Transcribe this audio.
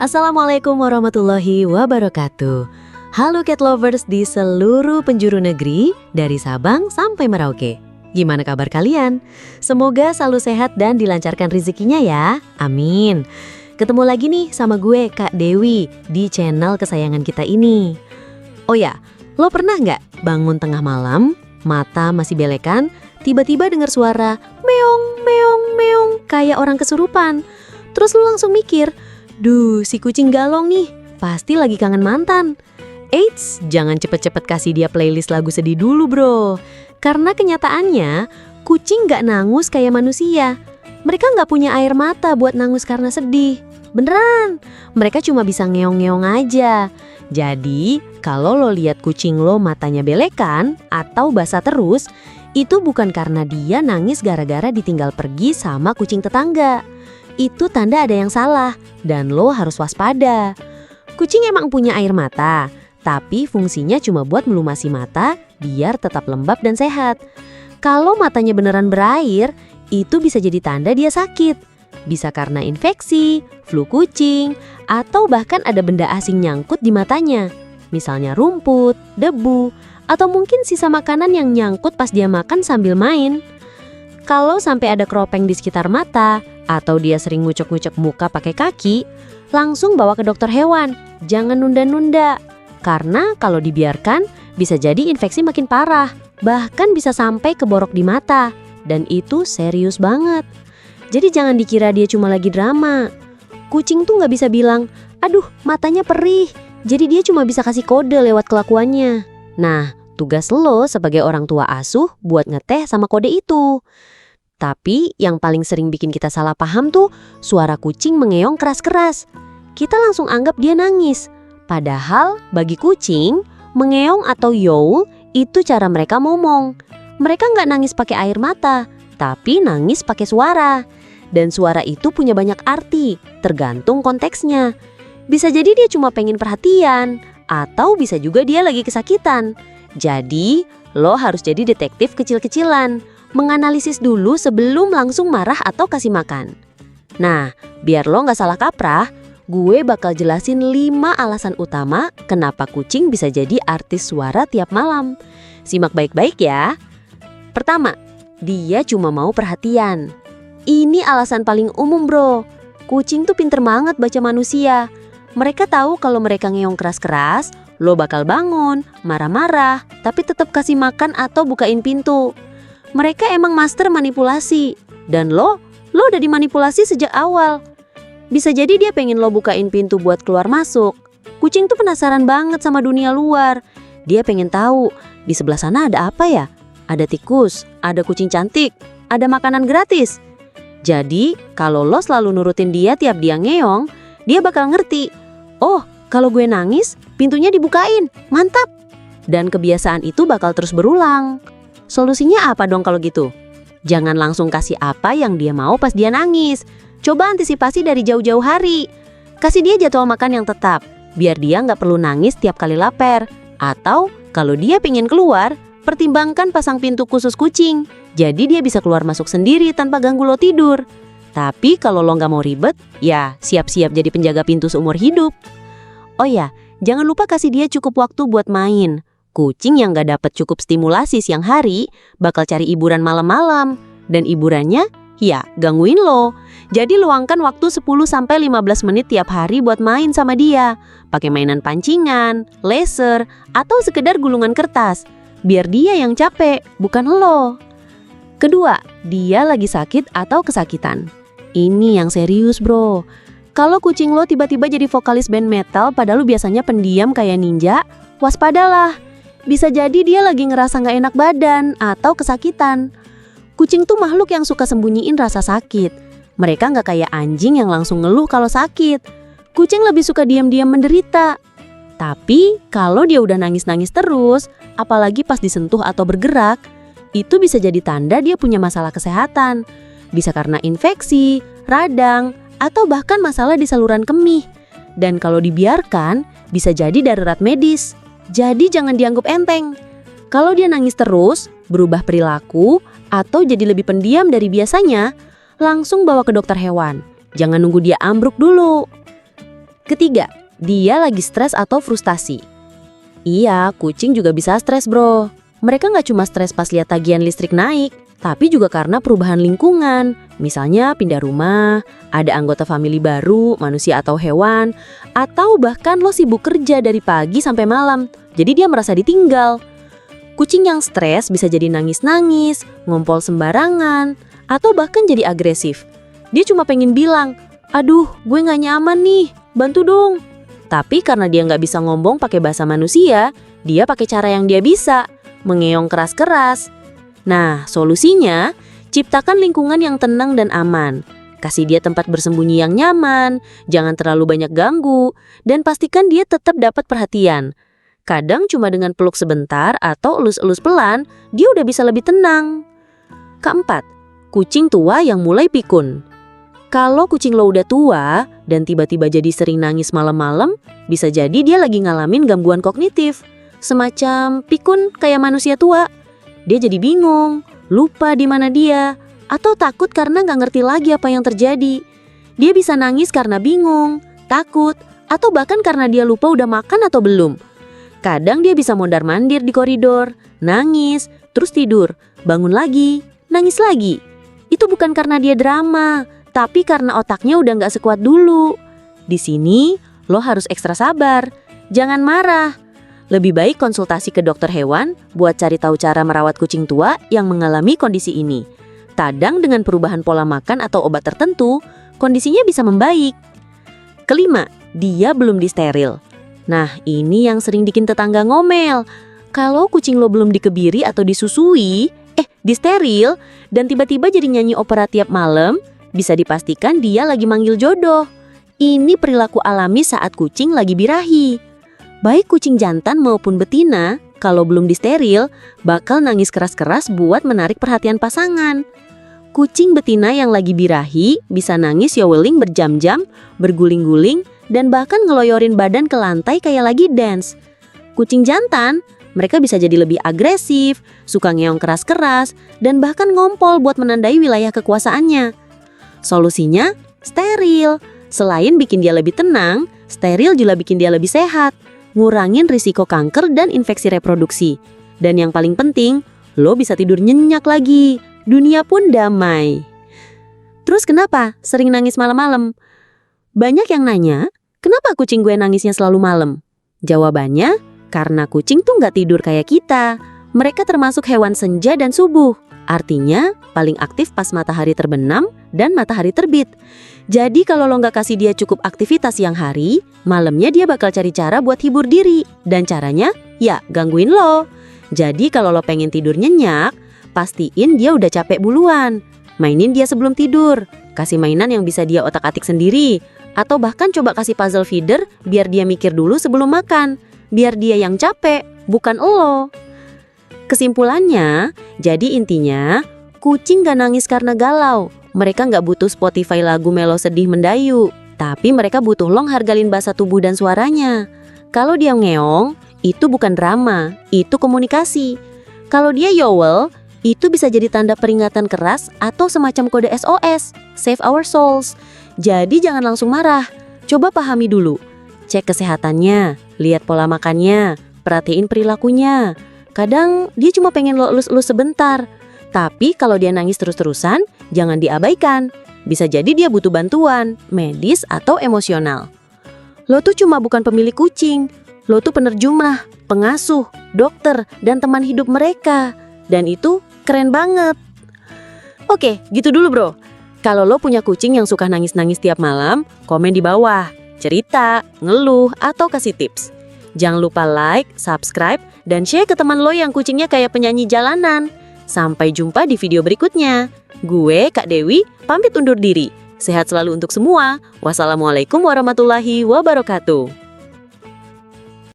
Assalamualaikum warahmatullahi wabarakatuh. Halo cat lovers di seluruh penjuru negeri, dari Sabang sampai Merauke. Gimana kabar kalian? Semoga selalu sehat dan dilancarkan rezekinya ya. Amin. Ketemu lagi nih sama gue, Kak Dewi, di channel kesayangan kita ini. Oh ya, lo pernah nggak bangun tengah malam, mata masih belekan, tiba-tiba dengar suara meong, meong, meong, kayak orang kesurupan. Terus lo langsung mikir, duh, si kucing galong nih, pasti lagi kangen mantan. Eits, jangan cepet-cepet kasih dia playlist lagu sedih dulu bro. Karena kenyataannya, kucing gak nangus kayak manusia. Mereka gak punya air mata buat nangus karena sedih. Beneran, mereka cuma bisa ngeong-ngeong aja. Jadi, kalau lo lihat kucing lo matanya belekan atau basah terus, itu bukan karena dia nangis gara-gara ditinggal pergi sama kucing tetangga. Itu tanda ada yang salah, dan lo harus waspada. Kucing emang punya air mata, tapi fungsinya cuma buat melumasi mata biar tetap lembab dan sehat. Kalau matanya beneran berair, itu bisa jadi tanda dia sakit. Bisa karena infeksi, flu kucing, atau bahkan ada benda asing nyangkut di matanya. Misalnya rumput, debu, atau mungkin sisa makanan yang nyangkut pas dia makan sambil main. Kalau sampai ada keropeng di sekitar mata, atau dia sering ngucek-ngucek muka pakai kaki, langsung bawa ke dokter hewan. Jangan nunda-nunda. Karena kalau dibiarkan, bisa jadi infeksi makin parah. Bahkan bisa sampai ke borok di mata. Dan itu serius banget. Jadi jangan dikira dia cuma lagi drama. Kucing tuh gak bisa bilang, aduh matanya perih. Jadi dia cuma bisa kasih kode lewat kelakuannya. Nah, tugas lo sebagai orang tua asuh buat ngeteh sama kode itu. Tapi yang paling sering bikin kita salah paham tuh suara kucing mengeong keras-keras. Kita langsung anggap dia nangis. Padahal bagi kucing, mengeong atau yowl itu cara mereka ngomong. Mereka nggak nangis pakai air mata, tapi nangis pakai suara. Dan suara itu punya banyak arti, tergantung konteksnya. Bisa jadi dia cuma pengen perhatian, atau bisa juga dia lagi kesakitan. Jadi, lo harus jadi detektif kecil-kecilan, menganalisis dulu sebelum langsung marah atau kasih makan. Nah, biar lo nggak salah kaprah, gue bakal jelasin 5 alasan utama kenapa kucing bisa jadi artis suara tiap malam. Simak baik-baik ya. Pertama, dia cuma mau perhatian. Ini alasan paling umum bro. Kucing tuh pinter banget baca manusia. Mereka tahu kalau mereka ngeong keras-keras, lo bakal bangun, marah-marah, tapi tetap kasih makan atau bukain pintu. Mereka emang master manipulasi. Dan lo udah dimanipulasi sejak awal. Bisa jadi dia pengen lo bukain pintu buat keluar masuk. Kucing tuh penasaran banget sama dunia luar. Dia pengen tahu, di sebelah sana ada apa ya? Ada tikus, ada kucing cantik, ada makanan gratis. Jadi, kalau lo selalu nurutin dia tiap dia ngeong, dia bakal ngerti. Oh, kalau gue nangis, pintunya dibukain. Mantap! Dan kebiasaan itu bakal terus berulang. Solusinya apa dong kalau gitu? Jangan langsung kasih apa yang dia mau pas dia nangis. Coba antisipasi dari jauh-jauh hari. Kasih dia jadwal makan yang tetap, biar dia nggak perlu nangis tiap kali lapar. Atau kalau dia pengen keluar, pertimbangkan pasang pintu khusus kucing. Jadi dia bisa keluar masuk sendiri tanpa ganggu lo tidur. Tapi kalau lo nggak mau ribet, ya siap-siap jadi penjaga pintu seumur hidup. Oh ya, jangan lupa kasih dia cukup waktu buat main. Kucing yang nggak dapat cukup stimulasi siang hari, bakal cari hiburan malam-malam. Dan hiburannya, ya gangguin lo. Jadi luangkan waktu 10-15 menit tiap hari buat main sama dia. Pakai mainan pancingan, laser, atau sekedar gulungan kertas. Biar dia yang capek, bukan lo. Kedua, dia lagi sakit atau kesakitan. Ini yang serius bro. Kalau kucing lo tiba-tiba jadi vokalis band metal padahal lo biasanya pendiam kayak ninja, waspadalah. Bisa jadi dia lagi ngerasa gak enak badan atau kesakitan. Kucing tuh makhluk yang suka sembunyiin rasa sakit. Mereka gak kayak anjing yang langsung ngeluh kalau sakit. Kucing lebih suka diam-diam menderita. Tapi kalau dia udah nangis-nangis terus, apalagi pas disentuh atau bergerak, itu bisa jadi tanda dia punya masalah kesehatan. Bisa karena infeksi, radang, atau bahkan masalah di saluran kemih. Dan kalau dibiarkan, bisa jadi darurat medis. Jadi jangan dianggap enteng. Kalau dia nangis terus, berubah perilaku, atau jadi lebih pendiam dari biasanya, langsung bawa ke dokter hewan. Jangan nunggu dia ambruk dulu. Ketiga, dia lagi stres atau frustasi. Iya, kucing juga bisa stres bro. Mereka nggak cuma stres pas lihat tagihan listrik naik, tapi juga karena perubahan lingkungan. Misalnya pindah rumah, ada anggota famili baru, manusia atau hewan, atau bahkan lo sibuk kerja dari pagi sampai malam, jadi dia merasa ditinggal. Kucing yang stres bisa jadi nangis-nangis, ngompol sembarangan, atau bahkan jadi agresif. Dia cuma pengen bilang, aduh gue nggak nyaman nih, bantu dong. Tapi karena dia nggak bisa ngomong pakai bahasa manusia, dia pakai cara yang dia bisa, mengeong keras-keras. Nah, solusinya, ciptakan lingkungan yang tenang dan aman. Kasih dia tempat bersembunyi yang nyaman, jangan terlalu banyak ganggu, dan pastikan dia tetap dapat perhatian. Kadang cuma dengan peluk sebentar atau elus-elus pelan, dia udah bisa lebih tenang. Keempat, kucing tua yang mulai pikun. Kalau kucing lo udah tua dan tiba-tiba jadi sering nangis malam-malam, bisa jadi dia lagi ngalamin gangguan kognitif. Semacam pikun kayak manusia tua. Dia jadi bingung, lupa di mana dia, atau takut karena nggak ngerti lagi apa yang terjadi. Dia bisa nangis karena bingung, takut, atau bahkan karena dia lupa udah makan atau belum. Kadang dia bisa mondar-mandir di koridor, nangis, terus tidur, bangun lagi, nangis lagi. Itu bukan karena dia drama, tapi karena otaknya udah nggak sekuat dulu. Di sini, lo harus ekstra sabar. Jangan marah. Lebih baik konsultasi ke dokter hewan buat cari tahu cara merawat kucing tua yang mengalami kondisi ini. Kadang dengan perubahan pola makan atau obat tertentu, kondisinya bisa membaik. Kelima, dia belum disteril. Nah, ini yang sering bikin tetangga ngomel. Kalau kucing lo belum dikebiri atau disusui, disteril, dan tiba-tiba jadi nyanyi opera tiap malam, bisa dipastikan dia lagi manggil jodoh. Ini perilaku alami saat kucing lagi birahi. Baik kucing jantan maupun betina, kalau belum disteril, bakal nangis keras-keras buat menarik perhatian pasangan. Kucing betina yang lagi birahi bisa nangis yoweling berjam-jam, berguling-guling, dan bahkan ngeloyorin badan ke lantai kayak lagi dance. Kucing jantan, mereka bisa jadi lebih agresif, suka ngeong keras-keras, dan bahkan ngompol buat menandai wilayah kekuasaannya. Solusinya, steril. Selain bikin dia lebih tenang, steril juga bikin dia lebih sehat, ngurangin risiko kanker dan infeksi reproduksi. Dan yang paling penting, lo bisa tidur nyenyak lagi. Dunia pun damai. Terus kenapa sering nangis malam-malam? Banyak yang nanya, kenapa kucing gue nangisnya selalu malam? Jawabannya, karena kucing tuh nggak tidur kayak kita. Mereka termasuk hewan senja dan subuh. Artinya, paling aktif pas matahari terbenam dan matahari terbit. Jadi kalau lo nggak kasih dia cukup aktivitas siang hari, malamnya dia bakal cari cara buat hibur diri. Dan caranya, ya gangguin lo. Jadi kalau lo pengen tidur nyenyak, pastiin dia udah capek buluan. Mainin dia sebelum tidur. Kasih mainan yang bisa dia otak-atik sendiri. Atau bahkan coba kasih puzzle feeder biar dia mikir dulu sebelum makan. Biar dia yang capek, bukan lo. Kesimpulannya, jadi intinya, kucing gak nangis karena galau. Mereka gak butuh Spotify lagu melo sedih mendayu. Tapi mereka butuh long hargalin bahasa tubuh dan suaranya. Kalau dia ngeong, itu bukan drama, itu komunikasi. Kalau dia yowel, itu bisa jadi tanda peringatan keras atau semacam kode SOS, Save Our Souls. Jadi jangan langsung marah, coba pahami dulu. Cek kesehatannya, lihat pola makannya, perhatiin perilakunya. Kadang dia cuma pengen lo elus-elus sebentar. Tapi kalau dia nangis terus-terusan, jangan diabaikan. Bisa jadi dia butuh bantuan, medis atau emosional. Lo tuh cuma bukan pemilik kucing. Lo tuh penerjemah, pengasuh, dokter, dan teman hidup mereka. Dan itu keren banget. Oke, gitu dulu bro. Kalau lo punya kucing yang suka nangis-nangis tiap malam, komen di bawah. Cerita, ngeluh, atau kasih tips. Jangan lupa like, subscribe, dan share ke teman lo yang kucingnya kayak penyanyi jalanan. Sampai jumpa di video berikutnya. Gue, Kak Dewi, pamit undur diri. Sehat selalu untuk semua. Wassalamualaikum warahmatullahi wabarakatuh.